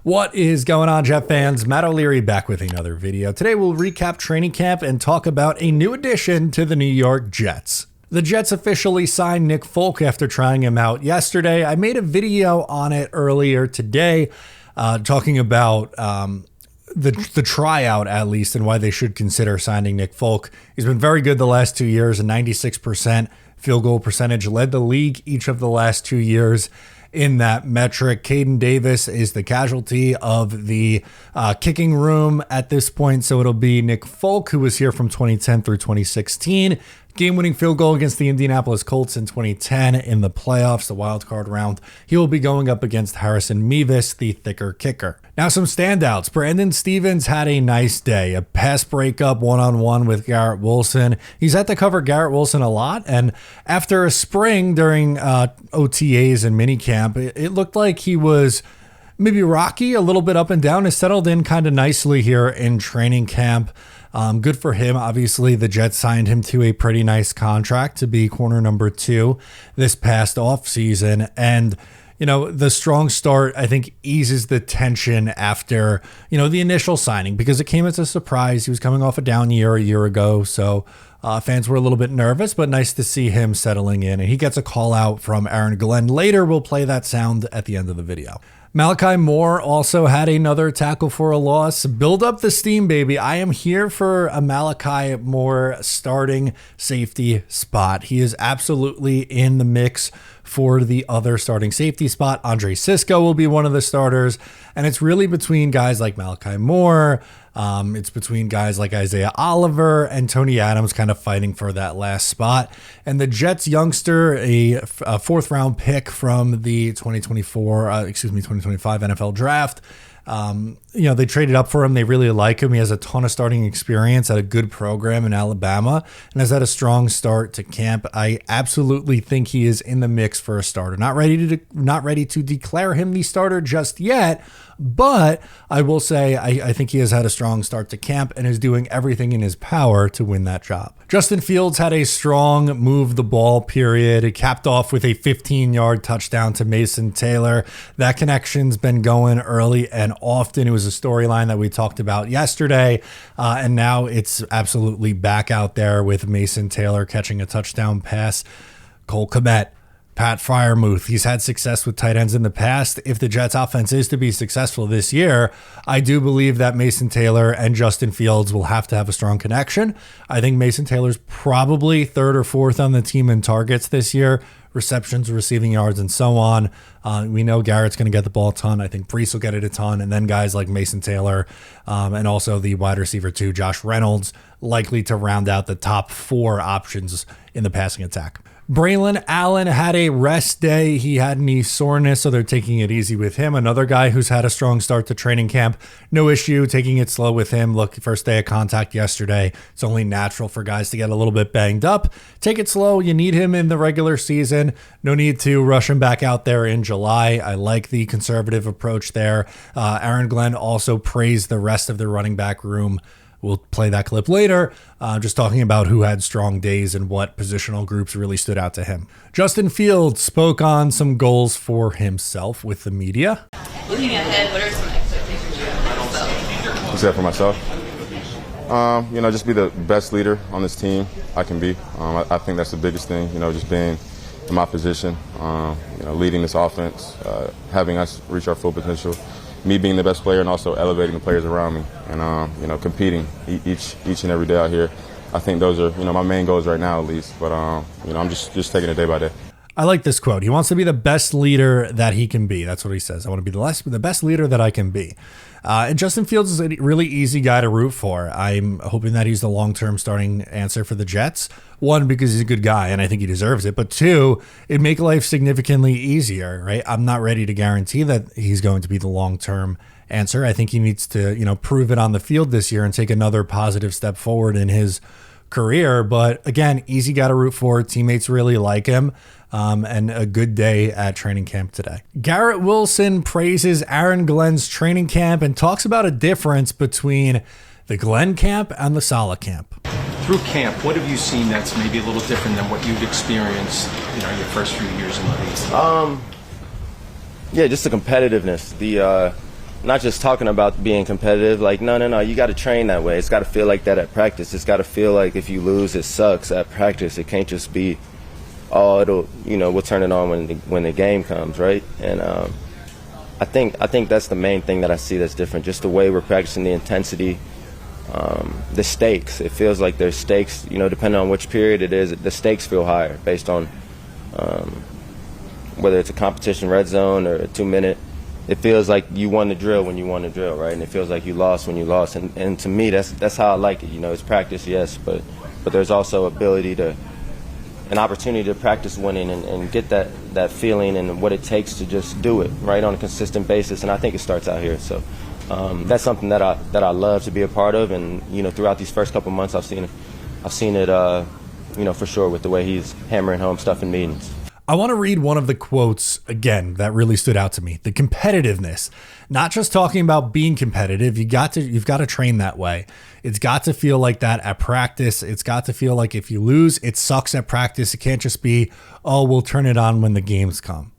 What is going on, Jet fans? Matt O'Leary back with another video. Today we'll recap training camp and talk about a new addition to the New York Jets. The Jets officially signed Nick Folk after trying him out yesterday. I made a video on it earlier today talking about the tryout, at least, and why they should consider signing Nick Folk. He's been very good the last 2 years, a 96% field goal percentage, led the league each of the last 2 years in that metric. Caden Davis is the casualty of the kicking room at this point, so it'll be Nick Folk, who was here from 2010 through 2016. Game-winning field goal against the Indianapolis Colts in 2010 in the playoffs, the wild card round. He will be going up against Harrison Mevis, the thicker kicker. Now some standouts. Brandon Stevens had a nice day. A pass breakup one-on-one with Garrett Wilson. He's had to cover Garrett Wilson a lot, and after a spring during OTAs and minicamp, it looked like he was maybe rocky, a little bit up and down. Has settled in kind of nicely here in training camp. Good for him. Obviously, the Jets signed him to a pretty nice contract to be corner number 2 this past offseason. And, you know, the strong start, I think, eases the tension after, you know, the initial signing, because it came as a surprise. He was coming off a down year a year ago. So fans were a little bit nervous, but nice to see him settling in. And he gets a call out from Aaron Glenn later. We'll play that sound at the end of the video. Malachi Moore also had another tackle for a loss. Build up the steam, baby. I am here for a Malachi Moore starting safety spot. He is absolutely in the mix for the other starting safety spot. Andre Sisco will be one of the starters, and it's really between guys like Malachi Moore. It's between guys like Isaiah Oliver and Tony Adams kind of fighting for that last spot. And the Jets youngster, a fourth round pick from the 2025 NFL draft. You know, they traded up for him. They really like him. He has a ton of starting experience at a good program in Alabama and has had a strong start to camp. I absolutely think he is in the mix for a starter. Not ready to declare him the starter just yet, but I will say I think he has had a strong start to camp and is doing everything in his power to win that job. Justin Fields had a strong move the ball period. It capped off with a 15-yard touchdown to Mason Taylor. That connection's been going early and often. It was a storyline that we talked about yesterday, and now it's absolutely back out there with Mason Taylor catching a touchdown pass. Cole Kmet, Pat Freiermuth, he's had success with tight ends in the past. If the Jets offense is to be successful this year, I do believe that Mason Taylor and Justin Fields will have to have a strong connection. I think Mason Taylor's probably 3rd or 4th on the team in targets this year, receptions, receiving yards, and so on. We know Garrett's going to get the ball a ton. I think Brees will get it a ton. And then guys like Mason Taylor and also the wide receiver too, Josh Reynolds, likely to round out the top 4 options in the passing attack. Braylon Allen had a rest day. He had knee soreness, so they're taking it easy with him. Another guy who's had a strong start to training camp. No issue taking it slow with him. Look, first day of contact yesterday. It's only natural for guys to get a little bit banged up. Take it slow. You need him in the regular season. No need to rush him back out there in July. I like the conservative approach there. Aaron Glenn also praised the rest of the running back room. We'll play that clip later, just talking about who had strong days and what positional groups really stood out to him. Justin Fields spoke on some goals for himself with the media. Looking ahead, what are some expectations you have for yourself? Except for myself? You know, just be the best leader on this team I can be. I think that's the biggest thing, you know, just being in my position, you know, leading this offense, having us reach our full potential. Me being the best player and also elevating the players around me, and you know, competing each and every day out here. I think those are, you know, my main goals right now, at least. But you know, I'm just taking it day by day. I like this quote. He wants to be the best leader that he can be. That's what he says. I want to be the best leader that I can be. And Justin Fields is a really easy guy to root for. I'm hoping that he's the long-term starting answer for the Jets. 1, because he's a good guy, and I think he deserves it. But 2, it'd make life significantly easier, right? I'm not ready to guarantee that he's going to be the long-term answer. I think he needs to, you know, prove it on the field this year and take another positive step forward in his career. But again, easy guy to root for. Teammates really like him. And a good day at training camp today. Garrett Wilson praises Aaron Glenn's training camp and talks about a difference between the Glenn camp and the Saleh camp. Through camp, what have you seen that's maybe a little different than what you've experienced, you know, your first few years in the league? Yeah, just the competitiveness, the not just talking about being competitive. Like, no, you got to train that way. It's got to feel like that at practice. It's got to feel like if you lose, it sucks at practice. It can't just be, we'll turn it on when the game comes, right? And I think that's the main thing that I see that's different. Just the way we're practicing, the intensity, the stakes. It feels like there's stakes. Depending on which period it is, the stakes feel higher based on whether it's a competition red zone or a 2-minute. It feels like you won the drill when you won the drill, right? And it feels like you lost when you lost. And to me, that's how I like it. It's practice, yes, but there's also an opportunity to practice winning and get that feeling and what it takes to just do it, right, on a consistent basis. And I think it starts out here. So that's something that I love to be a part of. And throughout these first couple months, I've seen it, for sure, with the way he's hammering home stuff in meetings. I want to read one of the quotes again that really stood out to me. The competitiveness, not just talking about being competitive. You've got to train that way. It's got to feel like that at practice. It's got to feel like if you lose, it sucks at practice. It can't just be, oh, we'll turn it on when the games come.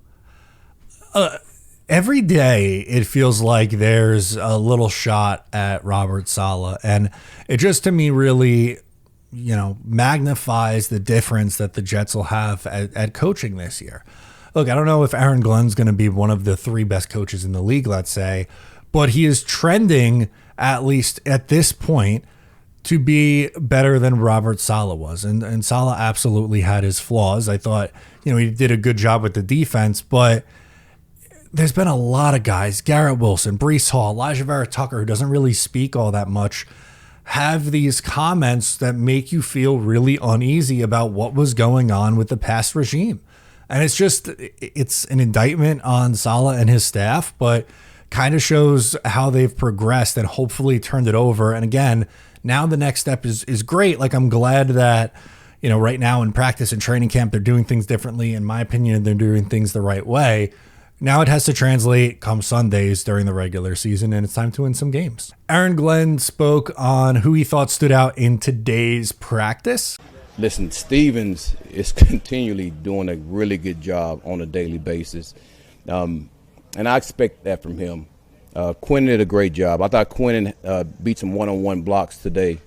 Every day it feels like there's a little shot at Robert Saleh, and it just to me really magnifies the difference that the Jets will have at coaching this year. Look, I don't know if Aaron Glenn's going to be one of the 3 best coaches in the league, let's say, but he is trending, at least at this point, to be better than Robert Saleh was. And Saleh absolutely had his flaws. I thought, he did a good job with the defense, but there's been a lot of guys, Garrett Wilson, Breece Hall, Elijah Vera Tucker, who doesn't really speak all that much, have these comments that make you feel really uneasy about what was going on with the past regime. And it's an indictment on Saleh and his staff, but kind of shows how they've progressed and hopefully turned it over. And again, now the next step is great. Like, I'm glad that, right now in practice and training camp, they're doing things differently. In my opinion, they're doing things the right way. Now it has to translate come Sundays during the regular season, and it's time to win some games. Aaron Glenn spoke on who he thought stood out in today's practice. Listen, Stevens is continually doing a really good job on a daily basis, and I expect that from him. Quinn did a great job. I thought Quinn beat some one-on-one blocks today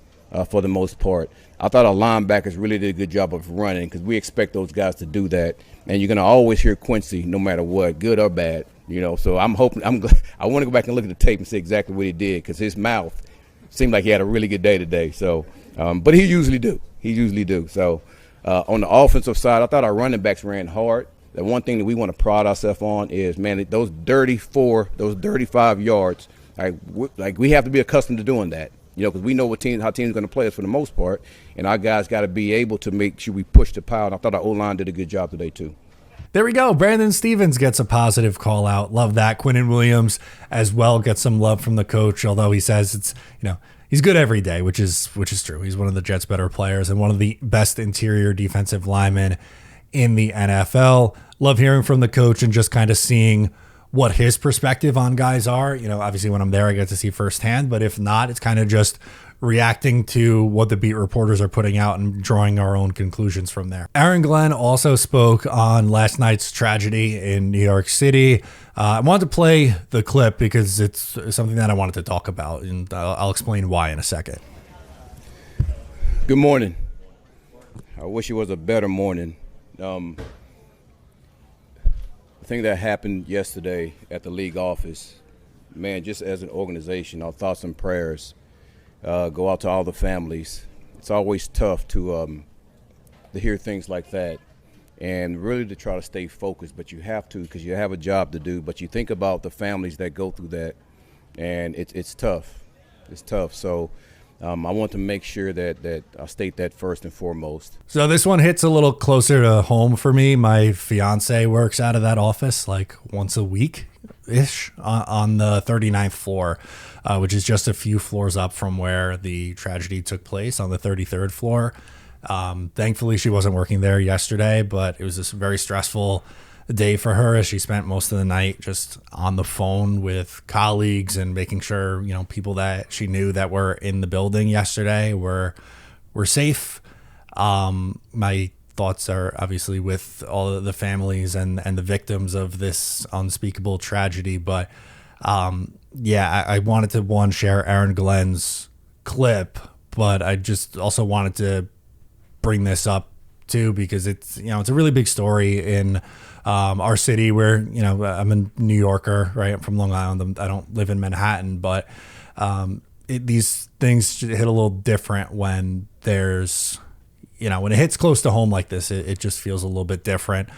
for the most part. I thought our linebackers really did a good job of running because we expect those guys to do that. And you're going to always hear Quincy no matter what, good or bad. So I want to go back and look at the tape and see exactly what he did because his mouth seemed like he had a really good day today. So, but he usually do. So on the offensive side, I thought our running backs ran hard. The one thing that we want to pride ourselves on is, man, those 35 yards, like we have to be accustomed to doing that. Because we know how teams are going to play us for the most part, and our guys got to be able to make sure we push the pile. And I thought our O-line did a good job today too. There we go. Brandon Stevens gets a positive call out. Love that. Quinnen Williams as well gets some love from the coach, although he says it's, he's good every day, which is true. He's one of the Jets' better players and one of the best interior defensive linemen in the NFL. Love hearing from the coach and just kind of seeing what his perspective on guys are. Obviously when I'm there, I get to see firsthand, but if not, it's kind of just reacting to what the beat reporters are putting out and drawing our own conclusions from there. Aaron Glenn also spoke on last night's tragedy in New York City. I wanted to play the clip because it's something that I wanted to talk about, and I'll explain why in a second. Good morning. I wish it was a better morning. The thing that happened yesterday at the league office, man, just as an organization, our thoughts and prayers go out to all the families. It's always tough to hear things like that and really to try to stay focused, but you have to because you have a job to do. But you think about the families that go through that, and it's tough. It's tough. So I want to make sure that I state that first and foremost. So this one hits a little closer to home for me. My fiance works out of that office like once a week-ish on the 39th floor, which is just a few floors up from where the tragedy took place on the 33rd floor. Thankfully, she wasn't working there yesterday, but it was this very stressful day for her as she spent most of the night just on the phone with colleagues and making sure, people that she knew that were in the building yesterday were safe. My thoughts are obviously with all of the families and the victims of this unspeakable tragedy, but yeah, I wanted to share Aaron Glenn's clip, but I just also wanted to bring this up too because it's it's a really big story in our city where I'm a New Yorker, right? I'm from Long Island. I don't live in Manhattan, but these things hit a little different when there's when it hits close to home like this. It just feels a little bit different.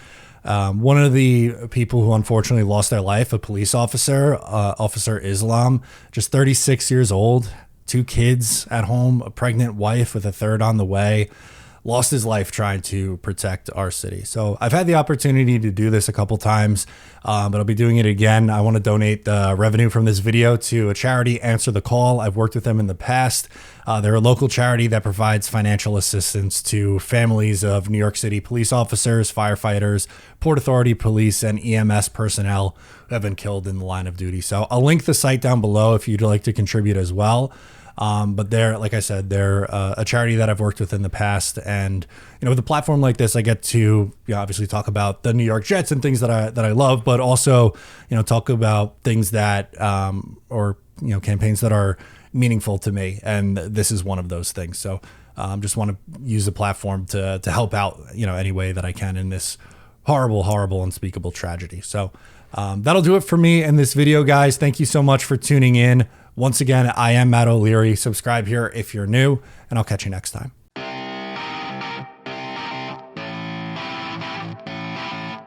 One of the people who unfortunately lost their life, a police officer, Officer Islam, just 36 years old, 2 kids at home, a pregnant wife with a third on the way, lost his life trying to protect our city. So I've had the opportunity to do this a couple times, but I'll be doing it again. I want to donate the revenue from this video to a charity, Answer the Call. I've worked with them in the past. They're a local charity that provides financial assistance to families of New York City police officers, firefighters, Port Authority police, and EMS personnel who have been killed in the line of duty. So I'll link the site down below if you'd like to contribute as well. But they're, like I said, they're a charity that I've worked with in the past, and with a platform like this, I get to obviously talk about the New York Jets and things that I love, but also talk about things that or campaigns that are meaningful to me, and this is one of those things. So just want to use the platform to help out any way that I can in this horrible, unspeakable tragedy. So that'll do it for me in this video, guys. Thank you so much for tuning in. Once again, I am Matt O'Leary. Subscribe here if you're new, and I'll catch you next time.